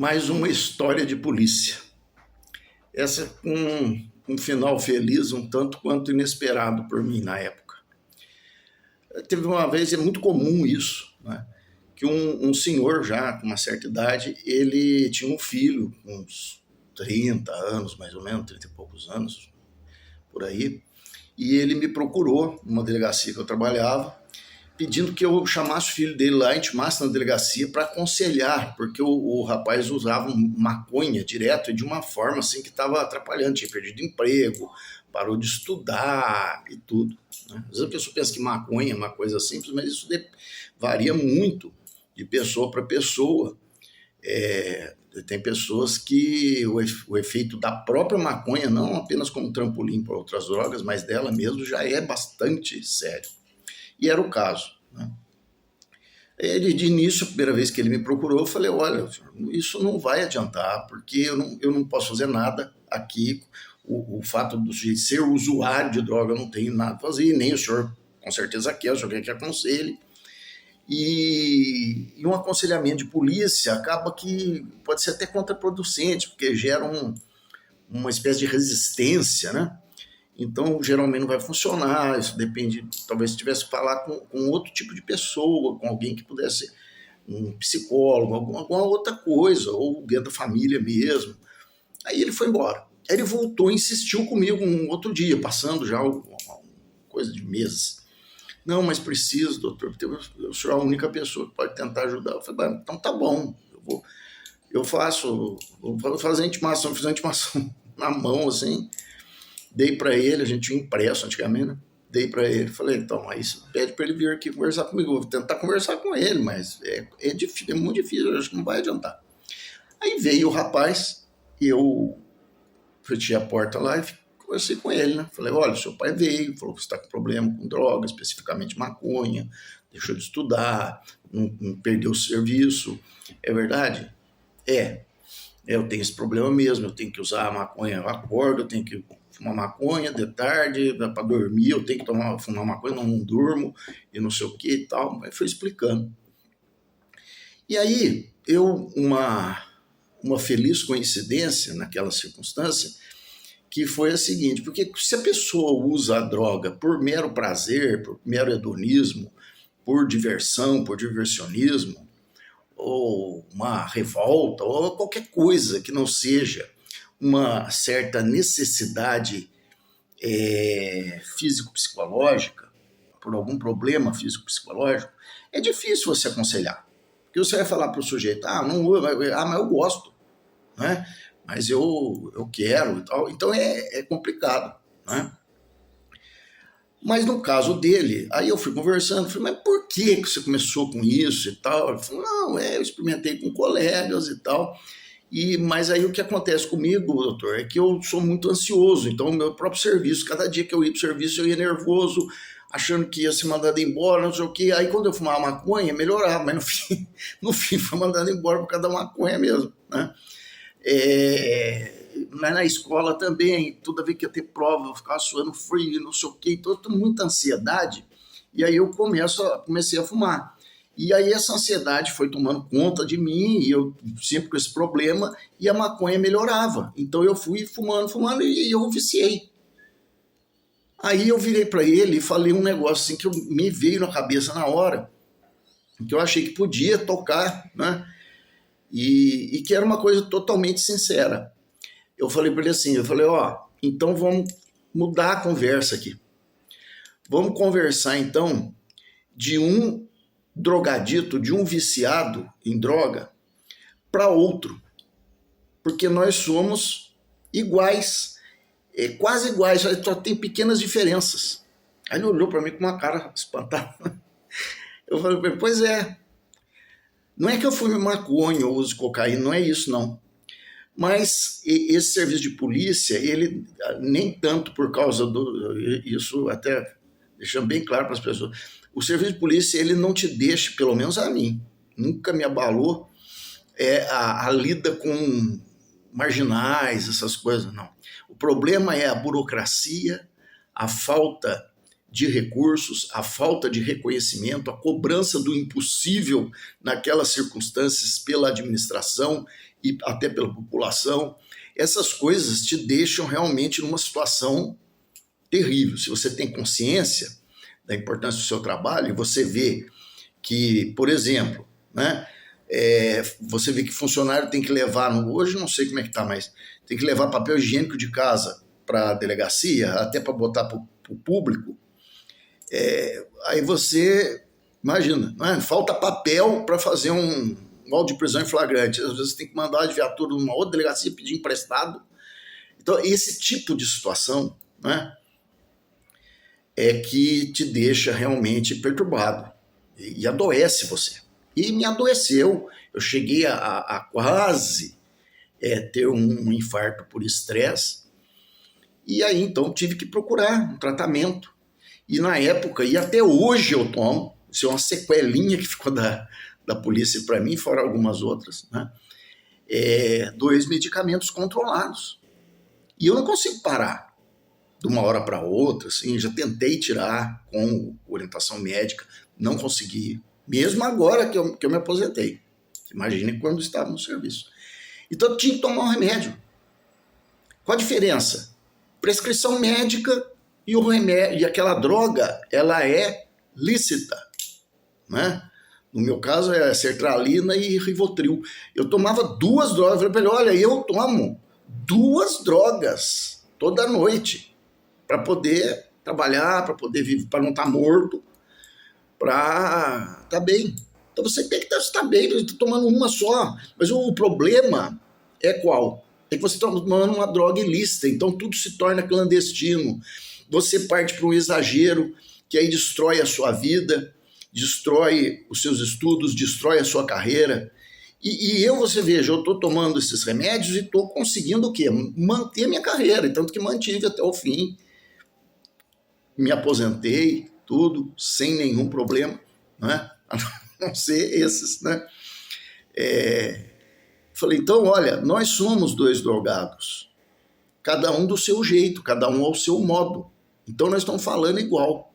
Mais uma história de polícia. Essa com um final feliz, um tanto quanto inesperado por mim na época. Teve uma vez, é muito comum isso, né? Que um senhor já com uma certa idade, ele tinha um filho, uns 30 anos mais ou menos, 30 e poucos anos, por aí, e ele me procurou numa delegacia que eu trabalhava, pedindo que eu chamasse o filho dele lá, intimasse na delegacia para aconselhar, porque o rapaz usava maconha direto e de uma forma assim que estava atrapalhando, tinha perdido emprego, parou de estudar e tudo, né? Às vezes a pessoa pensa que maconha é uma coisa simples, mas isso varia muito de pessoa para pessoa. Tem pessoas que o efeito da própria maconha, não apenas como trampolim para outras drogas, mas dela mesmo já é bastante sério. E era o caso, né? Ele, de início, a primeira vez que ele me procurou, eu falei, olha, isso não vai adiantar, porque eu não posso fazer nada aqui. O fato do sujeito ser usuário de droga, eu não tenho nada a fazer, e nem o senhor com certeza quer, o senhor quer que aconselhe. E um aconselhamento de polícia acaba que pode ser até contraproducente, porque gera uma espécie de resistência, né? Então, geralmente não vai funcionar, isso depende, talvez se tivesse que falar com outro tipo de pessoa, com alguém que pudesse, um psicólogo, alguma outra coisa, ou dentro da família mesmo. Aí ele foi embora. Aí ele voltou e insistiu comigo um outro dia, passando já uma coisa de meses. Não, mas preciso, doutor, porque o senhor é a única pessoa que pode tentar ajudar. Eu falei, então tá bom, vou fazer a intimação, fiz a intimação na mão, assim, dei para ele, a gente tinha impresso antigamente, né? Dei para ele, falei, então, aí você pede para ele vir aqui conversar comigo, eu vou tentar conversar com ele, mas é difícil, é muito difícil, acho que não vai adiantar. Aí veio o rapaz, e eu fechei a porta lá e conversei com ele, né? Falei, olha, seu pai veio, falou que você está com problema com droga, especificamente maconha, deixou de estudar, não perdeu o serviço. É verdade? Eu tenho esse problema mesmo, eu tenho que usar a maconha, eu acordo, eu tenho que fumar maconha de tarde, para dormir, eu tenho que fumar maconha, não durmo, e não sei o que e tal. Aí foi explicando. E aí, uma feliz coincidência naquela circunstância, que foi a seguinte, porque se a pessoa usa a droga por mero prazer, por mero hedonismo, por diversão, por diversionismo, ou uma revolta, ou qualquer coisa que não seja uma certa necessidade físico-psicológica, por algum problema físico-psicológico, é difícil você aconselhar. Porque você vai falar para o sujeito, mas eu gosto, né? Mas eu quero e tal. Então é complicado, né? Mas no caso dele, aí eu fui conversando, falei, mas por que você começou com isso e tal? Ele falou, não, eu experimentei com colegas e tal. Mas aí o que acontece comigo, doutor, é que eu sou muito ansioso. Então o meu próprio serviço, cada dia que eu ia para o serviço, eu ia nervoso, achando que ia ser mandado embora, não sei o quê. Aí quando eu fumava maconha, melhorava, mas no fim foi mandado embora por causa da maconha mesmo, né? Mas na escola também, toda vez que ia ter prova, eu ficava suando frio, não sei o quê, então eu tenho muita ansiedade, e aí eu comecei a fumar. E aí essa ansiedade foi tomando conta de mim, e eu sempre com esse problema, e a maconha melhorava. Então eu fui fumando, e eu viciei. Aí eu virei para ele e falei um negócio assim que me veio na cabeça na hora, que eu achei que podia tocar, né? E que era uma coisa totalmente sincera. Eu falei para ele assim, então vamos mudar a conversa aqui. Vamos conversar então de um drogadito, de um viciado em droga para outro. Porque nós somos iguais, quase iguais, só tem pequenas diferenças. Aí ele olhou para mim com uma cara espantada. Eu falei para ele, pois é, não é que eu fume maconha ou use cocaína, não é isso não. Mas esse serviço de polícia, ele nem tanto por causa isso até deixando bem claro para as pessoas, o serviço de polícia ele não te deixa, pelo menos a mim, nunca me abalou a lida com marginais, essas coisas, não. O problema é a burocracia, a falta de recursos, a falta de reconhecimento, a cobrança do impossível naquelas circunstâncias pela administração e até pela população, essas coisas te deixam realmente numa situação terrível. Se você tem consciência da importância do seu trabalho e você vê que, por exemplo, né, você vê que funcionário tem que levar, hoje não sei como é que está, mas tem que levar papel higiênico de casa para a delegacia, até para botar para o público, aí você, imagina, né, falta papel para fazer um auto de prisão em flagrante, às vezes tem que mandar de viatura numa outra delegacia pedir emprestado. Então, esse tipo de situação, né, é que te deixa realmente perturbado e adoece você. E me adoeceu. Eu cheguei a quase ter um infarto por estresse. E aí, então, tive que procurar um tratamento. E na época, e até hoje eu tomo, isso é uma sequelinha que ficou da polícia para mim, fora algumas outras, né? 2 medicamentos controlados. E eu não consigo parar de uma hora para outra, assim, já tentei tirar com orientação médica, não consegui, mesmo agora que eu me aposentei. Imagine quando estava no serviço. Então eu tinha que tomar um remédio. Qual a diferença? Prescrição médica e o remédio, e aquela droga, ela é lícita, né? No meu caso é sertralina e Rivotril. Eu tomava 2 drogas, eu falei para ele, olha, eu tomo 2 drogas toda noite para poder trabalhar, para poder viver, para não estar morto, para estar bem. Então você tem que estar bem, você está tomando uma só. Mas o problema é qual? É que você está tomando uma droga ilícita, então tudo se torna clandestino. Você parte para um exagero que aí destrói a sua vida, destrói os seus estudos, destrói a sua carreira. E você veja, eu estou tomando esses remédios e estou conseguindo o quê? Manter minha carreira, tanto que mantive até o fim. Me aposentei, tudo, sem nenhum problema, né? A não ser esses, né? Falei, então, olha, nós somos 2 drogados, cada um do seu jeito, cada um ao seu modo. Então nós estamos falando igual.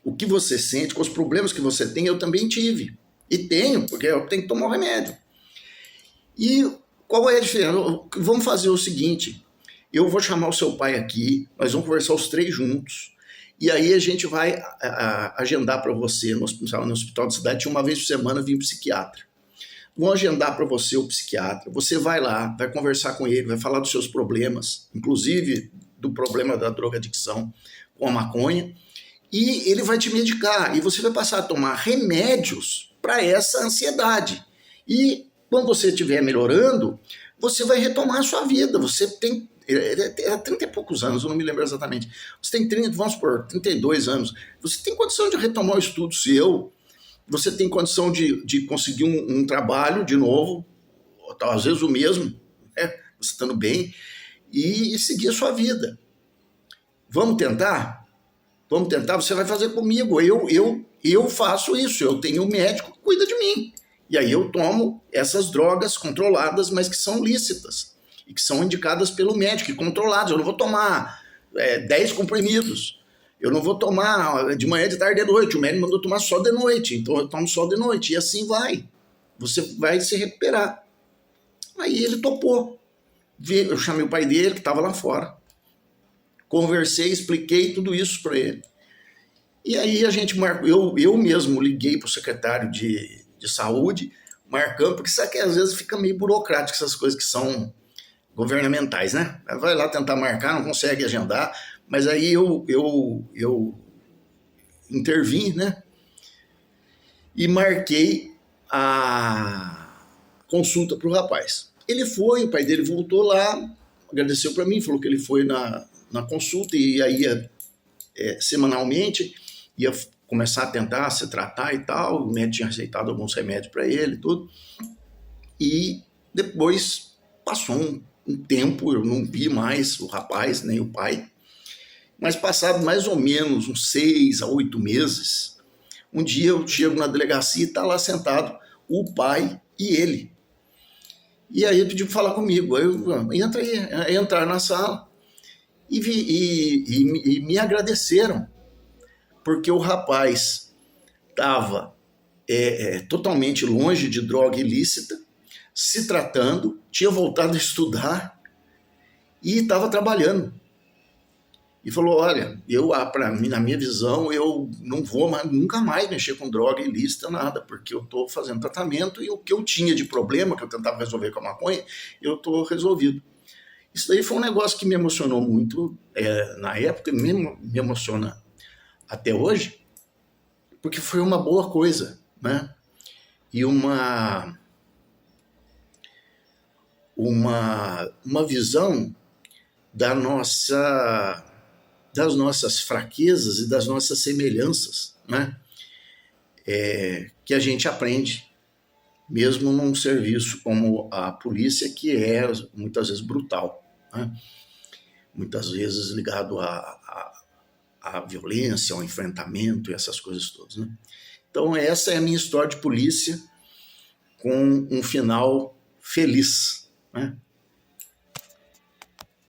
O que você sente, com os problemas que você tem, eu também tive. E tenho, porque eu tenho que tomar o remédio. E qual é a diferença? Vamos fazer o seguinte, eu vou chamar o seu pai aqui, nós vamos conversar os 3 juntos, e aí a gente vai agendar para você, no hospital da cidade, uma vez por semana vem um psiquiatra. Vão agendar para você o psiquiatra, você vai lá, vai conversar com ele, vai falar dos seus problemas, inclusive do problema da drogadicção com a maconha, e ele vai te medicar, e você vai passar a tomar remédios para essa ansiedade. E quando você estiver melhorando, você vai retomar a sua vida, você tem 30 e poucos anos, eu não me lembro exatamente. Você tem 30, vamos supor, 32 anos. Você tem condição de retomar o estudo seu, você tem condição de conseguir um trabalho de novo, às vezes o mesmo, né? Você estando bem, e seguir a sua vida. Vamos tentar? Vamos tentar? Você vai fazer comigo. Eu faço isso, eu tenho um médico que cuida de mim. E aí eu tomo essas drogas controladas, mas que são lícitas. E que são indicadas pelo médico e controladas. Eu não vou tomar 10 comprimidos. Eu não vou tomar de manhã, de tarde, de noite. O médico mandou tomar só de noite. Então eu tomo só de noite. E assim vai. Você vai se recuperar. Aí ele topou. Eu chamei o pai dele, que estava lá fora. Conversei, expliquei tudo isso para ele. E aí a gente marcou. Eu mesmo liguei para o secretário de saúde, marcando, porque sabe que às vezes fica meio burocrático essas coisas que são governamentais, né? Vai lá tentar marcar, não consegue agendar, mas aí eu intervim, né? E marquei a consulta para o rapaz. Ele foi, o pai dele voltou lá, agradeceu para mim, falou que ele foi na consulta e aí ia semanalmente, ia começar a tentar se tratar e tal, o médico tinha receitado alguns remédios para ele e tudo, e depois passou um tempo, eu não vi mais o rapaz, nem o pai, mas passado mais ou menos uns 6 a 8 meses, um dia eu chego na delegacia e está lá sentado o pai e ele. E aí ele pediu para falar comigo, entra na sala e me agradeceram porque o rapaz estava totalmente longe de droga ilícita, se tratando, tinha voltado a estudar e estava trabalhando. E falou, olha, na minha visão, eu não vou nunca mais mexer com droga ilícita, nada, porque eu estou fazendo tratamento e o que eu tinha de problema, que eu tentava resolver com a maconha, eu estou resolvido. Isso daí foi um negócio que me emocionou muito na época, e me emociona até hoje, porque foi uma boa coisa, né? E uma visão das nossas fraquezas e das nossas semelhanças, né? Que a gente aprende, mesmo num serviço como a polícia, que é muitas vezes brutal, né? Muitas vezes ligado à violência, ao enfrentamento e essas coisas todas, né? Então essa é a minha história de polícia, com um final feliz, né?